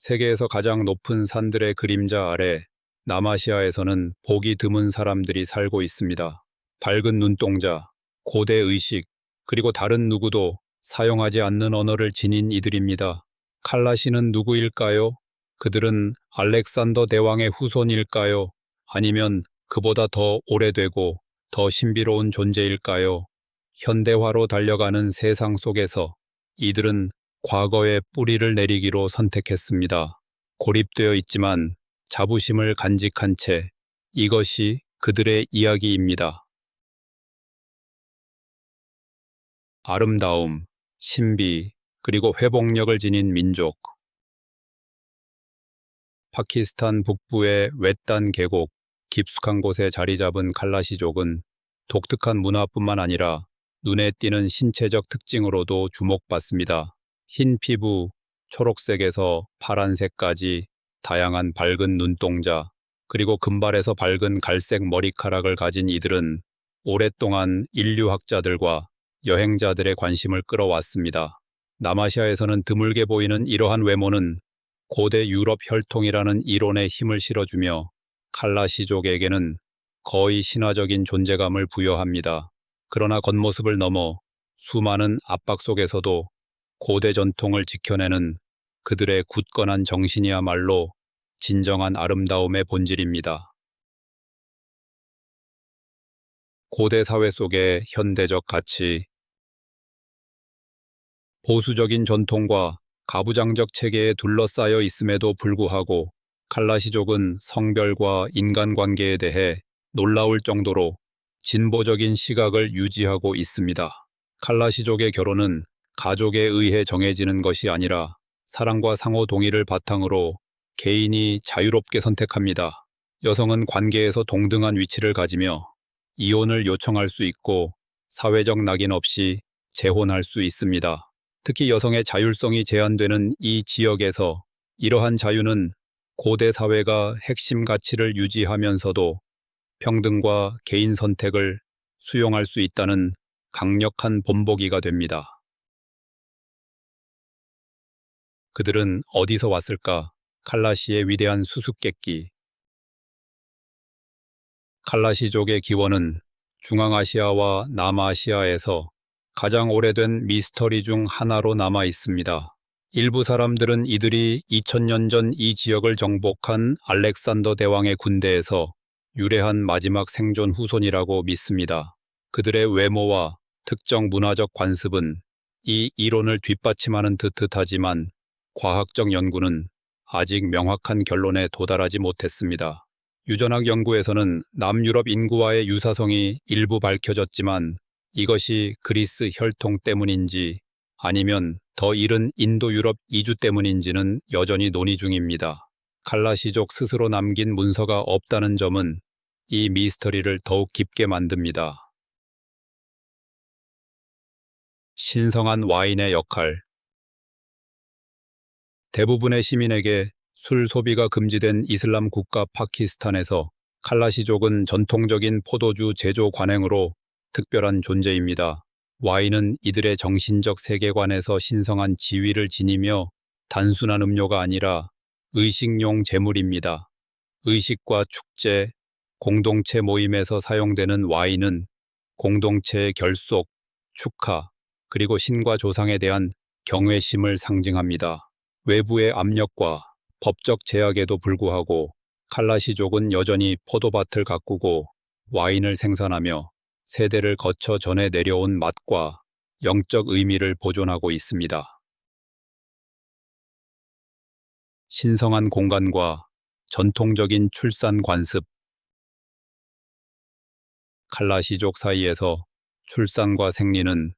세계에서 가장 높은 산들의 그림자 아래 남아시아에서는 보기 드문 사람들이 살고 있습니다. 밝은 눈동자, 고대 의식, 그리고 다른 누구도 사용하지 않는 언어를 지닌 이들입니다. 칼라시는 누구일까요? 그들은 알렉산더 대왕의 후손일까요? 아니면 그보다 더 오래되고 더 신비로운 존재일까요? 현대화로 달려가는 세상 속에서 이들은 과거의 뿌리를 내리기로 선택했습니다. 고립되어 있지만 자부심을 간직한 채 이것이 그들의 이야기입니다. 아름다움, 신비, 그리고 회복력을 지닌 민족. 파키스탄 북부의 웨단 계곡, 깊숙한 곳에 자리 잡은 칼라시족은 독특한 문화뿐만 아니라 눈에 띄는 신체적 특징으로도 주목받습니다. 흰 피부, 초록색에서 파란색까지 다양한 밝은 눈동자, 그리고 금발에서 밝은 갈색 머리카락을 가진 이들은 오랫동안 인류학자들과 여행자들의 관심을 끌어왔습니다. 남아시아에서는 드물게 보이는 이러한 외모는 고대 유럽 혈통이라는 이론에 힘을 실어주며 칼라시족에게는 거의 신화적인 존재감을 부여합니다. 그러나 겉모습을 넘어 수많은 압박 속에서도 고대 전통을 지켜내는 그들의 굳건한 정신이야말로 진정한 아름다움의 본질입니다. 고대 사회 속의 현대적 가치. 보수적인 전통과 가부장적 체계에 둘러싸여 있음에도 불구하고 칼라시족은 성별과 인간관계에 대해 놀라울 정도로 진보적인 시각을 유지하고 있습니다. 칼라시족의 결혼은 가족에 의해 정해지는 것이 아니라 사랑과 상호 동의를 바탕으로 개인이 자유롭게 선택합니다. 여성은 관계에서 동등한 위치를 가지며 이혼을 요청할 수 있고 사회적 낙인 없이 재혼할 수 있습니다. 특히 여성의 자율성이 제한되는 이 지역에서 이러한 자유는 고대 사회가 핵심 가치를 유지하면서도 평등과 개인 선택을 수용할 수 있다는 강력한 본보기가 됩니다. 그들은 어디서 왔을까? 칼라시의 위대한 수수께끼. 칼라시족의 기원은 중앙아시아와 남아시아에서 가장 오래된 미스터리 중 하나로 남아 있습니다. 일부 사람들은 이들이 2000년 전 이 지역을 정복한 알렉산더 대왕의 군대에서 유래한 마지막 생존 후손이라고 믿습니다. 그들의 외모와 특정 문화적 관습은 이 이론을 뒷받침하는 듯하지만 과학적 연구는 아직 명확한 결론에 도달하지 못했습니다. 유전학 연구에서는 남유럽 인구와의 유사성이 일부 밝혀졌지만 이것이 그리스 혈통 때문인지 아니면 더 이른 인도 유럽 이주 때문인지는 여전히 논의 중입니다. 칼라시족 스스로 남긴 문서가 없다는 점은 이 미스터리를 더욱 깊게 만듭니다. 신성한 와인의 역할. 대부분의 시민에게 술 소비가 금지된 이슬람 국가 파키스탄에서 칼라시족은 전통적인 포도주 제조 관행으로 특별한 존재입니다. 와인은 이들의 정신적 세계관에서 신성한 지위를 지니며 단순한 음료가 아니라 의식용 제물입니다. 의식과 축제, 공동체 모임에서 사용되는 와인은 공동체의 결속, 축하, 그리고 신과 조상에 대한 경외심을 상징합니다. 외부의 압력과 법적 제약에도 불구하고 칼라시족은 여전히 포도밭을 가꾸고 와인을 생산하며 세대를 거쳐 전해 내려온 맛과 영적 의미를 보존하고 있습니다. 신성한 공간과 전통적인 출산 관습. 칼라시족 사이에서 출산과 생리는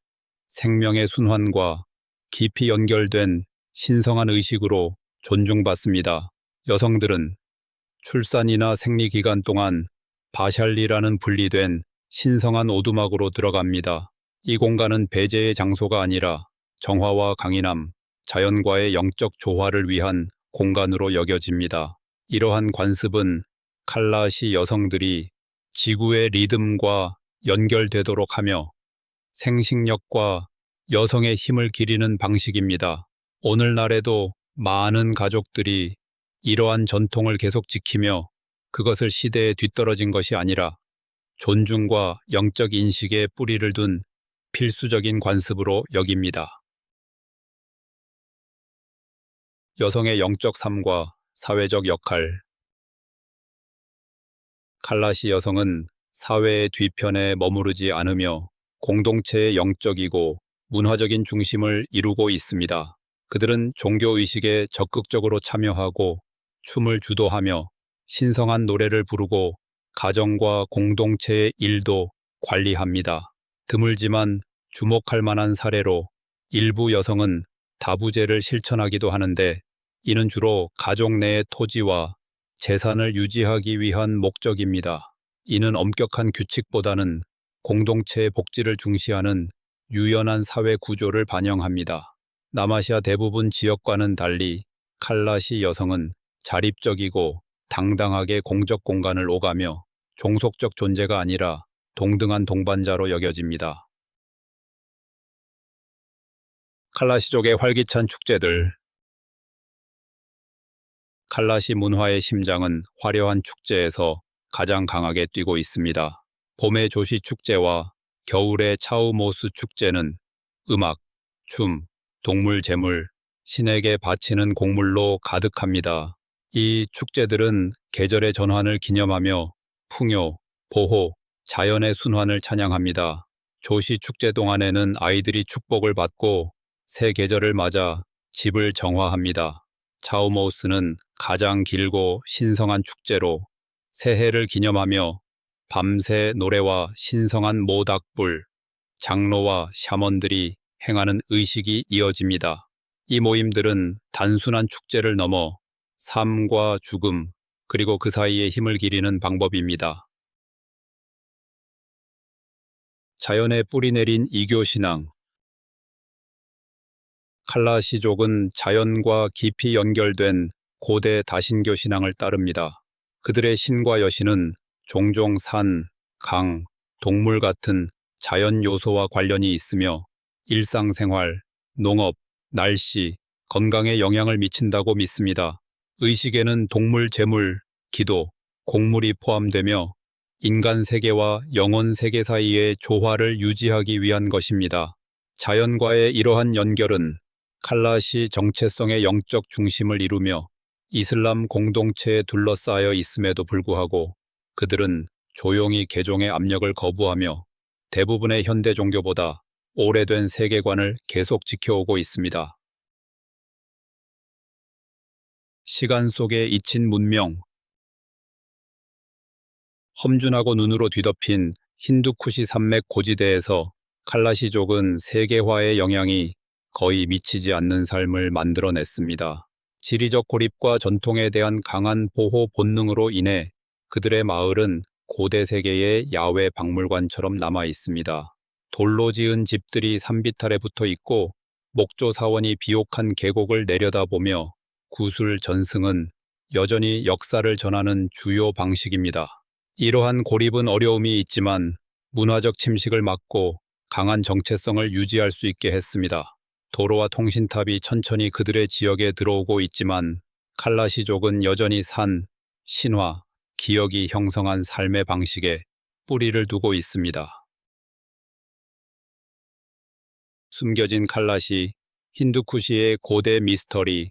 생명의 순환과 깊이 연결된 신성한 의식으로 존중받습니다. 여성들은 출산이나 생리 기간 동안 바샬리라는 분리된 신성한 오두막으로 들어갑니다. 이 공간은 배제의 장소가 아니라 정화와 강인함, 자연과의 영적 조화를 위한 공간으로 여겨집니다. 이러한 관습은 칼라시 여성들이 지구의 리듬과 연결되도록 하며 생식력과 여성의 힘을 기리는 방식입니다. 오늘날에도 많은 가족들이 이러한 전통을 계속 지키며 그것을 시대에 뒤떨어진 것이 아니라 존중과 영적 인식에 뿌리를 둔 필수적인 관습으로 여깁니다. 여성의 영적 삶과 사회적 역할. 칼라시 여성은 사회의 뒤편에 머무르지 않으며 공동체의 영적이고 문화적인 중심을 이루고 있습니다. 그들은 종교의식에 적극적으로 참여하고 춤을 주도하며 신성한 노래를 부르고 가정과 공동체의 일도 관리합니다. 드물지만 주목할 만한 사례로 일부 여성은 다부제를 실천하기도 하는데, 이는 주로 가족 내의 토지와 재산을 유지하기 위한 목적입니다. 이는 엄격한 규칙보다는 공동체의 복지를 중시하는 유연한 사회 구조를 반영합니다. 남아시아 대부분 지역과는 달리 칼라시 여성은 자립적이고 당당하게 공적 공간을 오가며 종속적 존재가 아니라 동등한 동반자로 여겨집니다. 칼라시족의 활기찬 축제들. 칼라시 문화의 심장은 화려한 축제에서 가장 강하게 뛰고 있습니다. 봄의 조시 축제와 겨울의 차우모스 축제는 음악, 춤, 동물 제물, 신에게 바치는 곡물로 가득합니다. 이 축제들은 계절의 전환을 기념하며 풍요, 보호, 자연의 순환을 찬양합니다. 조시 축제 동안에는 아이들이 축복을 받고 새 계절을 맞아 집을 정화합니다. 차우모스는 가장 길고 신성한 축제로 새해를 기념하며 밤새 노래와 신성한 모닥불, 장로와 샤먼들이 행하는 의식이 이어집니다. 이 모임들은 단순한 축제를 넘어 삶과 죽음, 그리고 그 사이의 힘을 기리는 방법입니다. 자연에 뿌리내린 이교신앙. 칼라시족은 자연과 깊이 연결된 고대 다신교 신앙을 따릅니다. 그들의 신과 여신은 종종 산, 강, 동물 같은 자연 요소와 관련이 있으며 일상생활, 농업, 날씨, 건강에 영향을 미친다고 믿습니다. 의식에는 동물 제물, 기도, 곡물이 포함되며 인간 세계와 영혼 세계 사이의 조화를 유지하기 위한 것입니다. 자연과의 이러한 연결은 칼라시 정체성의 영적 중심을 이루며 이슬람 공동체에 둘러싸여 있음에도 불구하고 그들은 조용히 개종의 압력을 거부하며 대부분의 현대 종교보다 오래된 세계관을 계속 지켜오고 있습니다. 시간 속에 잊힌 문명. 험준하고 눈으로 뒤덮인 힌두쿠시 산맥 고지대에서 칼라시족은 세계화의 영향이 거의 미치지 않는 삶을 만들어냈습니다. 지리적 고립과 전통에 대한 강한 보호 본능으로 인해 그들의 마을은 고대 세계의 야외 박물관처럼 남아 있습니다. 돌로 지은 집들이 산비탈에 붙어 있고 목조 사원이 비옥한 계곡을 내려다보며 구슬 전승은 여전히 역사를 전하는 주요 방식입니다. 이러한 고립은 어려움이 있지만 문화적 침식을 막고 강한 정체성을 유지할 수 있게 했습니다. 도로와 통신탑이 천천히 그들의 지역에 들어오고 있지만 칼라시족은 여전히 산, 신화, 기억이 형성한 삶의 방식에 뿌리를 두고 있습니다. 숨겨진 칼라시, 힌두쿠시의 고대 미스터리.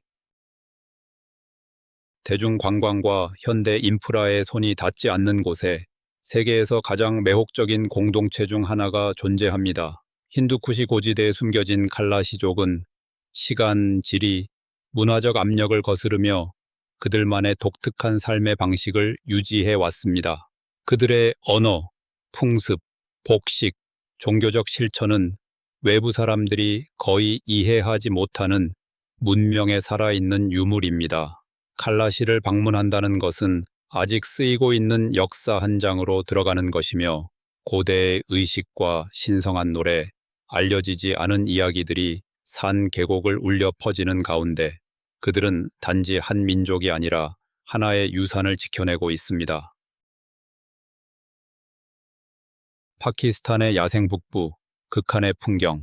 대중관광과 현대 인프라의 손이 닿지 않는 곳에 세계에서 가장 매혹적인 공동체 중 하나가 존재합니다. 힌두쿠시 고지대에 숨겨진 칼라시족은 시간, 지리, 문화적 압력을 거스르며 그들만의 독특한 삶의 방식을 유지해 왔습니다. 그들의 언어, 풍습, 복식, 종교적 실천은 외부 사람들이 거의 이해하지 못하는 문명에 살아있는 유물입니다. 칼라시를 방문한다는 것은 아직 쓰이고 있는 역사 한 장으로 들어가는 것이며 고대의 의식과 신성한 노래, 알려지지 않은 이야기들이 산 계곡을 울려 퍼지는 가운데 그들은 단지 한 민족이 아니라 하나의 유산을 지켜내고 있습니다. 파키스탄의 야생 북부, 극한의 풍경.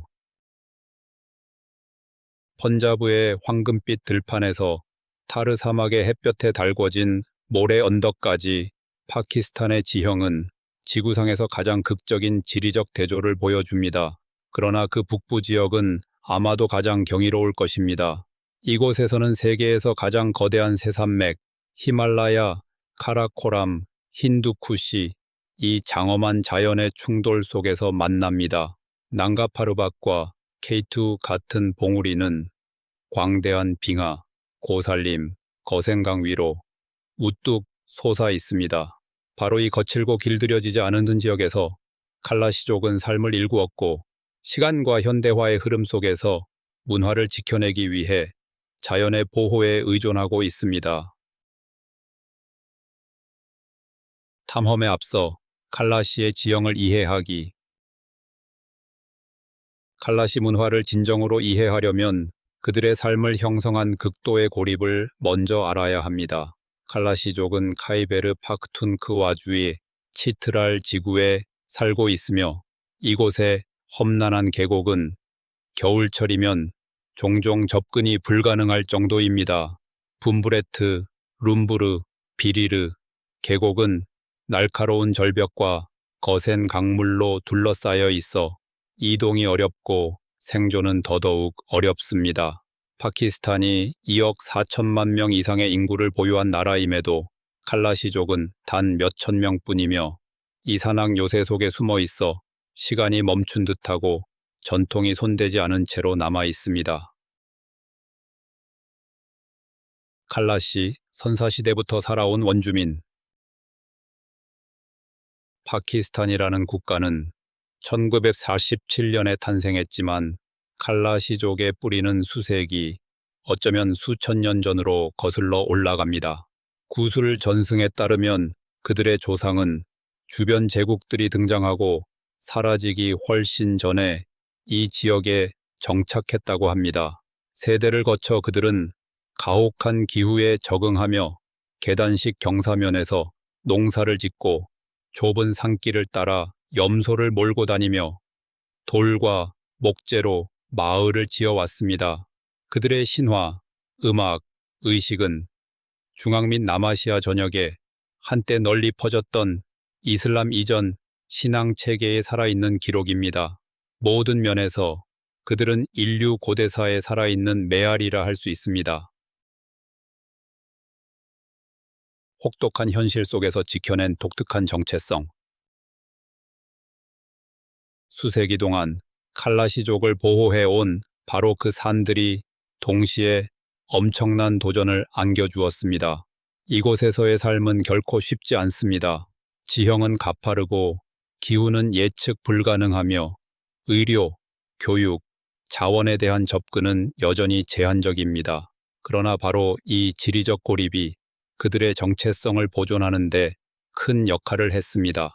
펀자브의 황금빛 들판에서 타르 사막의 햇볕에 달궈진 모래 언덕까지 파키스탄의 지형은 지구상에서 가장 극적인 지리적 대조를 보여줍니다. 그러나 그 북부 지역은 아마도 가장 경이로울 것입니다. 이곳에서는 세계에서 가장 거대한 새 산맥, 히말라야, 카라코람, 힌두쿠시, 이 장엄한 자연의 충돌 속에서 만납니다. 난가 파르밭과 K2 같은 봉우리는 광대한 빙하, 고살림, 거센강 위로 우뚝 솟아 있습니다. 바로 이 거칠고 길들여지지 않은 지역에서 칼라시족은 삶을 일구었고 시간과 현대화의 흐름 속에서 문화를 지켜내기 위해 자연의 보호에 의존하고 있습니다. 탐험에 앞서 칼라시의 지형을 이해하기. 칼라시 문화를 진정으로 이해하려면 그들의 삶을 형성한 극도의 고립을 먼저 알아야 합니다. 칼라시족은 카이베르 파크툰크와 주의 치트랄 지구에 살고 있으며 이곳의 험난한 계곡은 겨울철이면 종종 접근이 불가능할 정도입니다. 분브레트, 룸부르, 비리르 계곡은 날카로운 절벽과 거센 강물로 둘러싸여 있어 이동이 어렵고 생존은 더더욱 어렵습니다. 파키스탄이 2억 4천만 명 이상의 인구를 보유한 나라임에도 칼라시족은 단 몇천 명뿐이며 이 산악 요새 속에 숨어 있어 시간이 멈춘 듯하고 전통이 손대지 않은 채로 남아 있습니다. 칼라시, 선사시대부터 살아온 원주민. 파키스탄이라는 국가는 1947년에 탄생했지만 칼라시족의 뿌리는 수세기, 어쩌면 수천 년 전으로 거슬러 올라갑니다. 구술 전승에 따르면 그들의 조상은 주변 제국들이 등장하고 사라지기 훨씬 전에 이 지역에 정착했다고 합니다. 세대를 거쳐 그들은 가혹한 기후에 적응하며 계단식 경사면에서 농사를 짓고 좁은 산길을 따라 염소를 몰고 다니며 돌과 목재로 마을을 지어왔습니다. 그들의 신화, 음악, 의식은 중앙 및 남아시아 전역에 한때 널리 퍼졌던 이슬람 이전 신앙 체계에 살아있는 기록입니다. 모든 면에서 그들은 인류 고대사에 살아있는 메아리라 할 수 있습니다. 혹독한 현실 속에서 지켜낸 독특한 정체성. 수세기 동안 칼라시족을 보호해온 바로 그 산들이 동시에 엄청난 도전을 안겨주었습니다. 이곳에서의 삶은 결코 쉽지 않습니다. 지형은 가파르고 기후는 예측 불가능하며 의료, 교육, 자원에 대한 접근은 여전히 제한적입니다. 그러나 바로 이 지리적 고립이 그들의 정체성을 보존하는 데 큰 역할을 했습니다.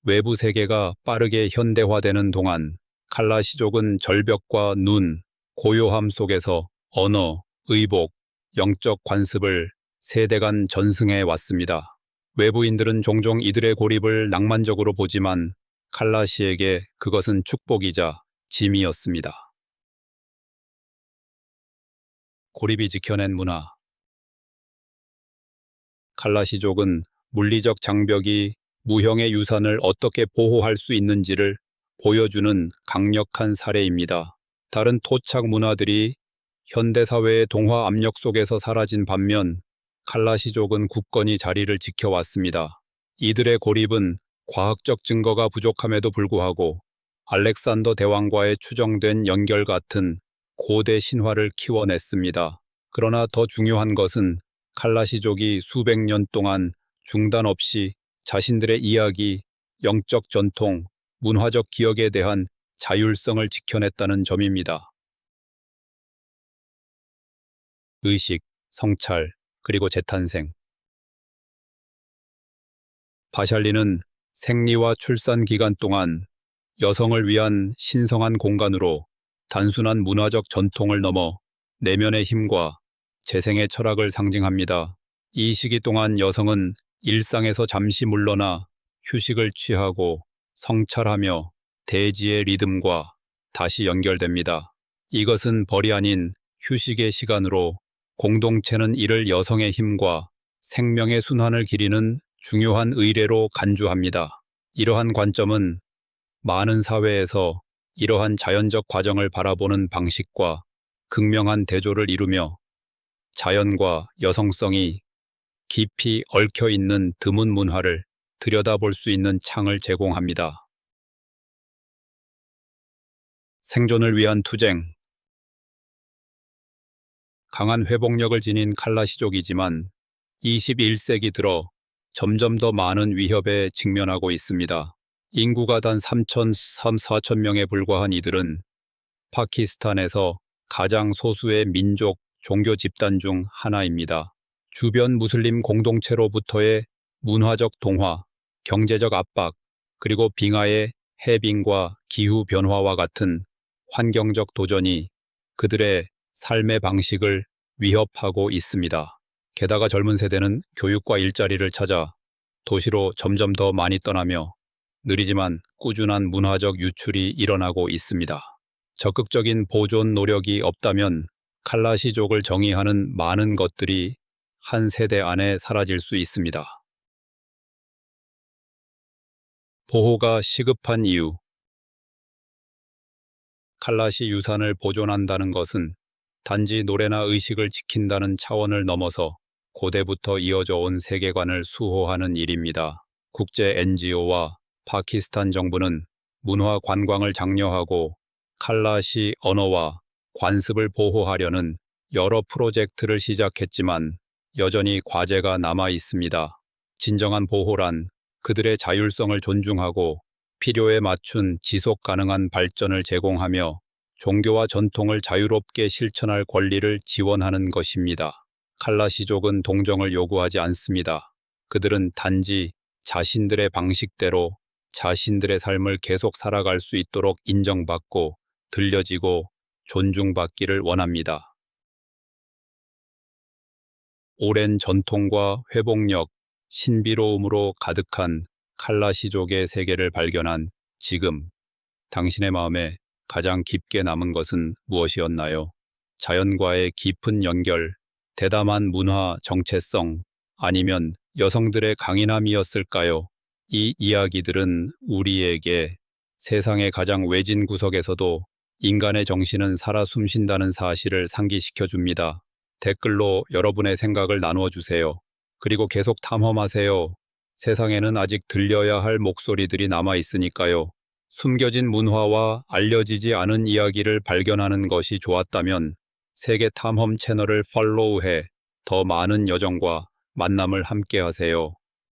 외부 세계가 빠르게 현대화되는 동안 칼라시족은 절벽과 눈, 고요함 속에서 언어, 의복, 영적 관습을 세대간 전승해 왔습니다. 외부인들은 종종 이들의 고립을 낭만적으로 보지만 칼라시에게 그것은 축복이자 짐이었습니다. 고립이 지켜낸 문화. 칼라시족은 물리적 장벽이 무형의 유산을 어떻게 보호할 수 있는지를 보여주는 강력한 사례입니다. 다른 토착 문화들이 현대사회의 동화 압력 속에서 사라진 반면 칼라시족은 굳건히 자리를 지켜왔습니다. 이들의 고립은 과학적 증거가 부족함에도 불구하고 알렉산더 대왕과의 추정된 연결 같은 고대 신화를 키워냈습니다. 그러나 더 중요한 것은 칼라시족이 수백 년 동안 중단 없이 자신들의 이야기, 영적 전통, 문화적 기억에 대한 자율성을 지켜냈다는 점입니다. 의식, 성찰, 그리고 재탄생. 바샬리는 생리와 출산 기간 동안 여성을 위한 신성한 공간으로 단순한 문화적 전통을 넘어 내면의 힘과 재생의 철학을 상징합니다. 이 시기 동안 여성은 일상에서 잠시 물러나 휴식을 취하고 성찰하며 대지의 리듬과 다시 연결됩니다. 이것은 벌이 아닌 휴식의 시간으로 공동체는 이를 여성의 힘과 생명의 순환을 기리는 중요한 의례로 간주합니다. 이러한 관점은 많은 사회에서 이러한 자연적 과정을 바라보는 방식과 극명한 대조를 이루며 자연과 여성성이 깊이 얽혀 있는 드문 문화를 들여다볼 수 있는 창을 제공합니다. 생존을 위한 투쟁. 강한 회복력을 지닌 칼라시족이지만 21세기 들어 점점 더 많은 위협에 직면하고 있습니다. 인구가 단 4천 명에 불과한 이들은 파키스탄에서 가장 소수의 민족, 종교 집단 중 하나입니다. 주변 무슬림 공동체로부터의 문화적 동화, 경제적 압박, 그리고 빙하의 해빙과 기후 변화와 같은 환경적 도전이 그들의 삶의 방식을 위협하고 있습니다. 게다가 젊은 세대는 교육과 일자리를 찾아 도시로 점점 더 많이 떠나며 느리지만 꾸준한 문화적 유출이 일어나고 있습니다. 적극적인 보존 노력이 없다면 칼라시족을 정의하는 많은 것들이 한 세대 안에 사라질 수 있습니다. 보호가 시급한 이유. 칼라시 유산을 보존한다는 것은 단지 노래나 의식을 지킨다는 차원을 넘어서 고대부터 이어져 온 세계관을 수호하는 일입니다. 국제 NGO와 파키스탄 정부는 문화 관광을 장려하고 칼라시 언어와 관습을 보호하려는 여러 프로젝트를 시작했지만 여전히 과제가 남아 있습니다. 진정한 보호란 그들의 자율성을 존중하고 필요에 맞춘 지속 가능한 발전을 제공하며 종교와 전통을 자유롭게 실천할 권리를 지원하는 것입니다. 칼라시족은 동정을 요구하지 않습니다. 그들은 단지 자신들의 방식대로 자신들의 삶을 계속 살아갈 수 있도록 인정받고 들려지고 존중받기를 원합니다. 오랜 전통과 회복력, 신비로움으로 가득한 칼라시족의 세계를 발견한 지금, 당신의 마음에 가장 깊게 남은 것은 무엇이었나요? 자연과의 깊은 연결, 대담한 문화 정체성, 아니면 여성들의 강인함이었을까요? 이 이야기들은 우리에게 세상의 가장 외진 구석에서도 인간의 정신은 살아 숨쉰다는 사실을 상기시켜 줍니다. 댓글로 여러분의 생각을 나누어 주세요. 그리고 계속 탐험하세요. 세상에는 아직 들려야 할 목소리들이 남아 있으니까요. 숨겨진 문화와 알려지지 않은 이야기를 발견하는 것이 좋았다면 세계 탐험 채널을 팔로우해 더 많은 여정과 만남을 함께 하세요.